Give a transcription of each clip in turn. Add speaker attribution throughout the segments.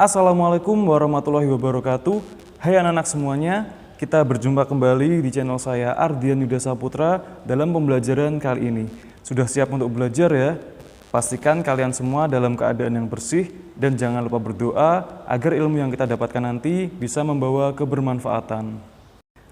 Speaker 1: Assalamualaikum warahmatullahi wabarakatuh. Hai anak-anak semuanya, kita berjumpa kembali di channel saya Ardian Yuda Saputra dalam pembelajaran kali ini. Sudah siap untuk belajar ya? Pastikan kalian semua dalam keadaan yang bersih dan jangan lupa berdoa agar ilmu yang kita dapatkan nanti bisa membawa kebermanfaatan.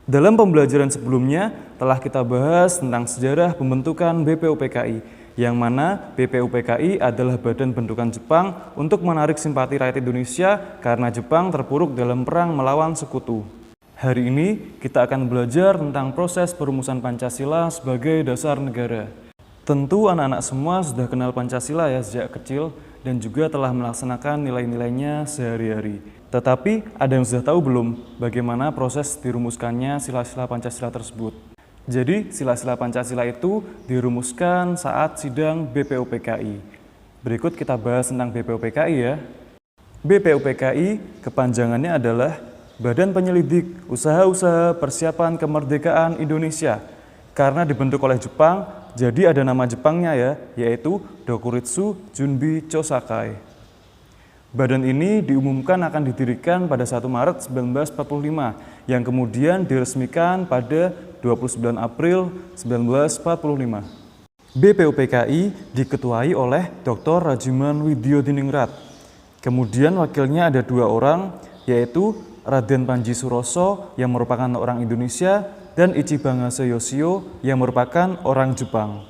Speaker 1: Dalam pembelajaran sebelumnya telah kita bahas tentang sejarah pembentukan BPUPKI, yang mana BPUPKI adalah badan bentukan Jepang untuk menarik simpati rakyat Indonesia karena Jepang terpuruk dalam perang melawan sekutu. Hari ini kita akan belajar tentang proses perumusan Pancasila sebagai dasar negara. Tentu anak-anak semua sudah kenal Pancasila ya sejak kecil dan juga telah melaksanakan nilai-nilainya sehari-hari. Tetapi ada yang sudah tahu belum bagaimana proses dirumuskannya sila-sila Pancasila tersebut? Jadi, sila-sila Pancasila itu dirumuskan saat sidang BPUPKI. Berikut kita bahas tentang BPUPKI ya. BPUPKI kepanjangannya adalah Badan Penyelidik Usaha-Usaha Persiapan Kemerdekaan Indonesia. Karena dibentuk oleh Jepang, jadi ada nama Jepangnya ya, yaitu Dokuritsu Junbi Chosakai. Badan ini diumumkan akan didirikan pada 1 Maret 1945, yang kemudian diresmikan pada 29 April 1945. BPUPKI diketuai oleh Dr. Rajiman Widyodiningrat. Kemudian wakilnya ada 2 orang, yaitu Raden Panji Suroso yang merupakan orang Indonesia dan Ichibangase Yoshio yang merupakan orang Jepang.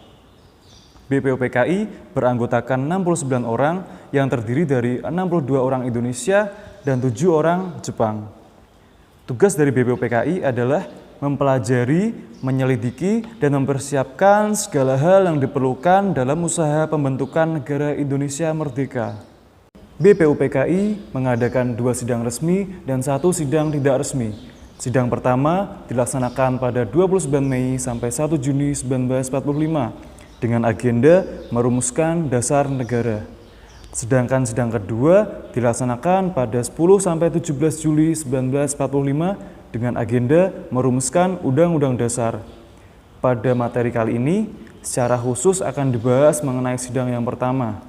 Speaker 1: BPUPKI beranggotakan 69 orang yang terdiri dari 62 orang Indonesia dan 7 orang Jepang. Tugas dari BPUPKI adalah mempelajari, menyelidiki, dan mempersiapkan segala hal yang diperlukan dalam usaha pembentukan negara Indonesia merdeka. BPUPKI mengadakan 2 sidang resmi dan 1 sidang tidak resmi. Sidang pertama dilaksanakan pada 29 Mei sampai 1 Juni 1945 dengan agenda merumuskan dasar negara. Sedangkan sidang kedua dilaksanakan pada 10 sampai 17 Juli 1945 dengan agenda merumuskan Undang-Undang Dasar. Pada materi kali ini, secara khusus akan dibahas mengenai sidang yang pertama.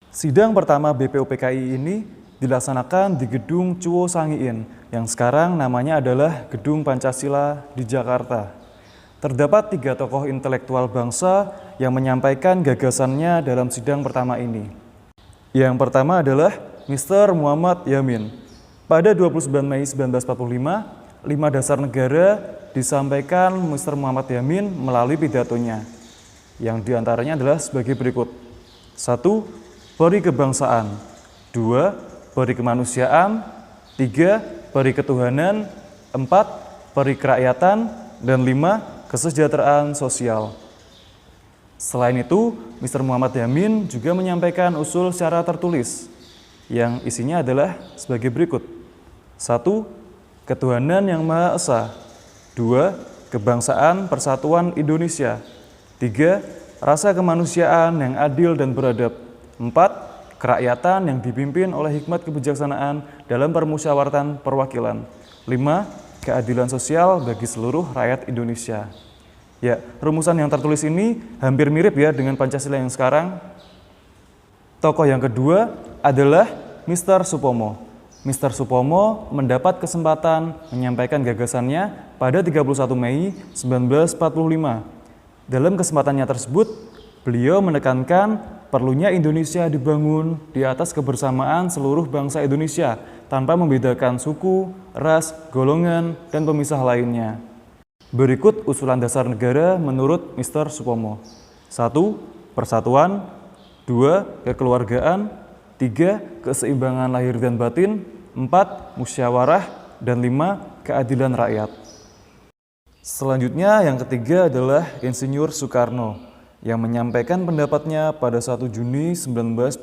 Speaker 1: Sidang pertama BPUPKI ini dilaksanakan di Gedung Chuo Sangiin, yang sekarang namanya adalah Gedung Pancasila di Jakarta. Terdapat 3 tokoh intelektual bangsa yang menyampaikan gagasannya dalam sidang pertama ini. Yang pertama adalah Mr. Muhammad Yamin. Pada 29 Mei 1945, 5 dasar negara disampaikan Mr. Muhammad Yamin melalui pidatonya, yang diantaranya adalah sebagai berikut. 1. Peri kebangsaan. 2. Peri kemanusiaan. 3. Peri ketuhanan. 4. Peri kerakyatan. Dan 5. Kesejahteraan sosial. Selain itu, Mr. Muhammad Yamin juga menyampaikan usul secara tertulis, yang isinya adalah sebagai berikut. 1. Ketuhanan yang Maha Esa. 2. Kebangsaan Persatuan Indonesia. 3. Rasa kemanusiaan yang adil dan beradab. 4. Kerakyatan yang dipimpin oleh hikmat kebijaksanaan dalam permusyawaratan perwakilan. 5. Keadilan sosial bagi seluruh rakyat Indonesia. Ya, rumusan yang tertulis ini hampir mirip ya dengan Pancasila yang sekarang. Tokoh yang kedua adalah Mr. Supomo. Mr. Supomo mendapat kesempatan menyampaikan gagasannya pada 31 Mei 1945. Dalam kesempatannya tersebut, beliau menekankan perlunya Indonesia dibangun di atas kebersamaan seluruh bangsa Indonesia tanpa membedakan suku, ras, golongan, dan pemisah lainnya. Berikut usulan dasar negara menurut Mr. Supomo. 1. Persatuan. 2. Kekeluargaan. 3. Keseimbangan lahir dan batin. 4. Musyawarah. Dan 5. Keadilan rakyat. Selanjutnya yang ketiga adalah Insinyur Soekarno yang menyampaikan pendapatnya pada 1 Juni 1945.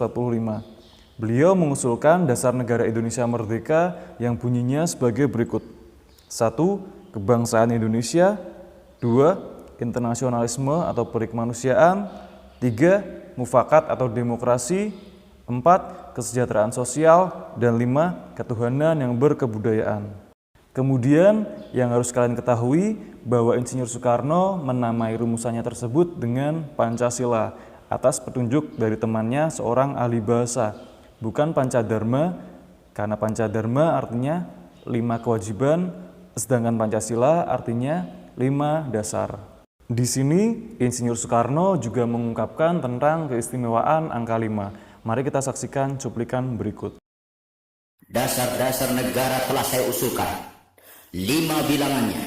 Speaker 1: Beliau mengusulkan dasar negara Indonesia merdeka yang bunyinya sebagai berikut. 1. Kebangsaan Indonesia. 2. Internasionalisme atau peri kemanusiaan. 3. Mufakat atau demokrasi. 4. Kesejahteraan sosial. Dan 5. Ketuhanan yang berkebudayaan. Kemudian yang harus kalian ketahui bahwa Insinyur Soekarno menamai rumusannya tersebut dengan Pancasila atas petunjuk dari temannya seorang ahli bahasa, bukan Pancadharma, karena Pancadharma artinya 5 kewajiban, sedangkan Pancasila artinya 5 dasar. Di sini Insinyur Soekarno juga mengungkapkan tentang keistimewaan angka 5. Mari kita saksikan cuplikan berikut.
Speaker 2: Dasar-dasar negara telah saya usulkan. 5 bilangannya.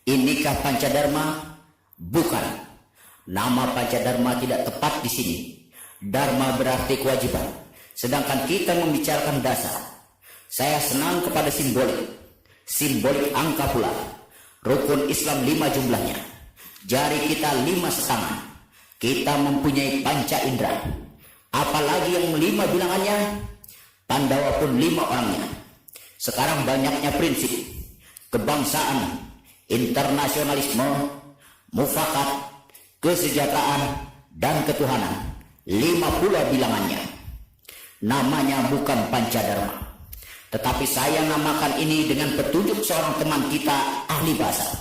Speaker 2: Inikah Pancadharma? Bukan. Nama Pancadharma tidak tepat di sini. Dharma berarti kewajiban. Sedangkan kita membicarakan dasar. Saya senang kepada simbolik. Simbolik angka pula. Rukun Islam 5 jumlahnya. Jari kita 5 setangan. Kita mempunyai panca indera. Apalagi yang 5 bilangannya. Pandawa pun 5 orangnya. Sekarang banyaknya prinsip. Kebangsaan, internasionalisme, mufakat, kesejahteraan, dan ketuhanan. 5 pula bilangannya. Namanya bukan Pancadharma. Tetapi saya namakan ini dengan petunjuk seorang teman kita ahli bahasa.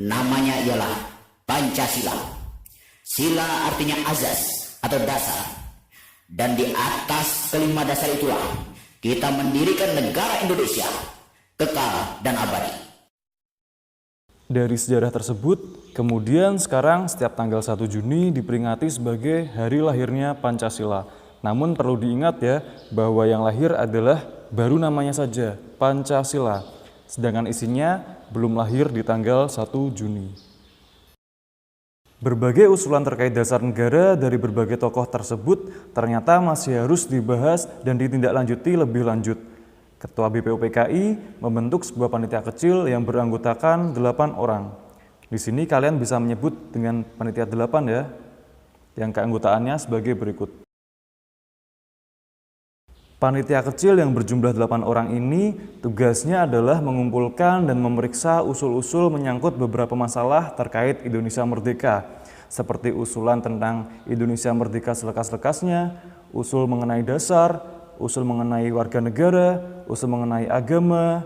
Speaker 2: Namanya ialah Pancasila. Sila artinya azas atau dasar. Dan di atas kelima dasar itulah kita mendirikan negara Indonesia kekal dan abadi.
Speaker 1: Dari sejarah tersebut, kemudian sekarang setiap tanggal 1 Juni diperingati sebagai hari lahirnya Pancasila. Namun perlu diingat ya, bahwa yang lahir adalah baru namanya saja, Pancasila. Sedangkan isinya belum lahir di tanggal 1 Juni. Berbagai usulan terkait dasar negara dari berbagai tokoh tersebut ternyata masih harus dibahas dan ditindaklanjuti lebih lanjut. Ketua BPUPKI membentuk sebuah panitia kecil yang beranggotakan 8 orang. Di sini kalian bisa menyebut dengan panitia 8 ya, yang keanggotaannya sebagai berikut. Panitia kecil yang berjumlah 8 orang ini tugasnya adalah mengumpulkan dan memeriksa usul-usul menyangkut beberapa masalah terkait Indonesia Merdeka, seperti usulan tentang Indonesia Merdeka selekas-lekasnya, usul mengenai dasar, usul mengenai warga negara, usul mengenai agama,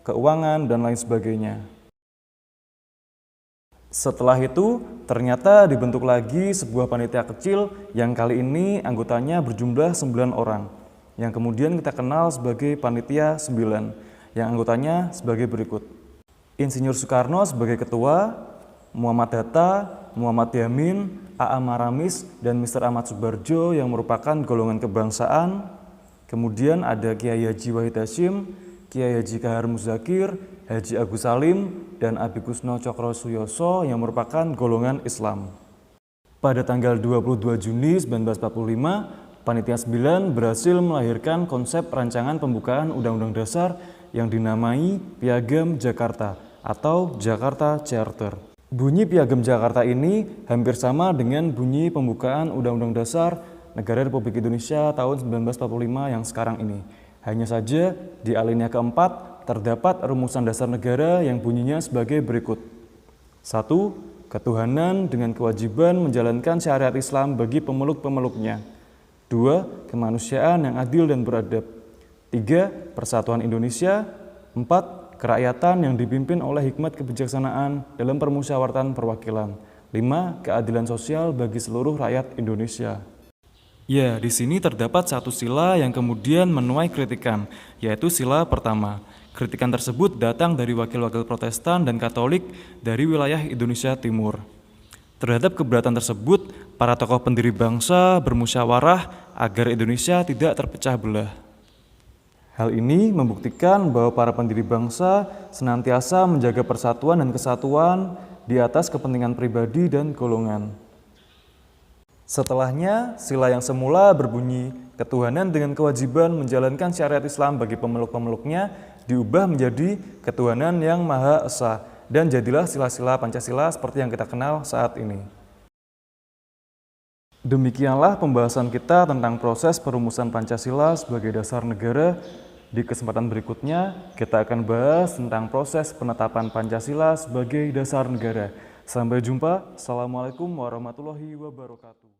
Speaker 1: keuangan, dan lain sebagainya. Setelah itu, ternyata dibentuk lagi sebuah panitia kecil yang kali ini anggotanya berjumlah 9 orang. Yang kemudian kita kenal sebagai Panitia 9, yang anggotanya sebagai berikut. Insinyur Soekarno sebagai ketua, Muhammad Hatta, Muhammad Yamin, A.A. Maramis, dan Mr. Ahmad Subarjo yang merupakan golongan kebangsaan. Kemudian ada Kiai Haji Wahid Hasyim, Kiai Haji Kahar Muzakir, Haji Agus Salim, dan Abi Kusno Cokro Suyoso yang merupakan golongan Islam. Pada tanggal 22 Juni 1945, Panitia 9 berhasil melahirkan konsep rancangan pembukaan Undang-Undang Dasar yang dinamai Piagam Jakarta atau Jakarta Charter. Bunyi Piagam Jakarta ini hampir sama dengan bunyi pembukaan Undang-Undang Dasar Negara Republik Indonesia tahun 1945 yang sekarang ini. Hanya saja di alinea keempat terdapat rumusan dasar negara yang bunyinya sebagai berikut. 1. Ketuhanan dengan kewajiban menjalankan syariat Islam bagi pemeluk-pemeluknya. 2. Kemanusiaan yang adil dan beradab. 3. Persatuan Indonesia. 4. Kerakyatan yang dipimpin oleh hikmat kebijaksanaan dalam permusyawaratan perwakilan. 5. Keadilan sosial bagi seluruh rakyat Indonesia. Ya, di sini terdapat satu sila yang kemudian menuai kritikan, yaitu sila pertama. Kritikan tersebut datang dari wakil-wakil Protestan dan Katolik dari wilayah Indonesia Timur. Terhadap keberatan tersebut, para tokoh pendiri bangsa bermusyawarah agar Indonesia tidak terpecah belah. Hal ini membuktikan bahwa para pendiri bangsa senantiasa menjaga persatuan dan kesatuan di atas kepentingan pribadi dan golongan. Setelahnya, sila yang semula berbunyi ketuhanan dengan kewajiban menjalankan syariat Islam bagi pemeluk-pemeluknya diubah menjadi ketuhanan yang Maha Esa. Dan jadilah sila-sila Pancasila seperti yang kita kenal saat ini. Demikianlah pembahasan kita tentang proses perumusan Pancasila sebagai dasar negara. Di kesempatan berikutnya, kita akan bahas tentang proses penetapan Pancasila sebagai dasar negara. Sampai jumpa. Assalamualaikum warahmatullahi wabarakatuh.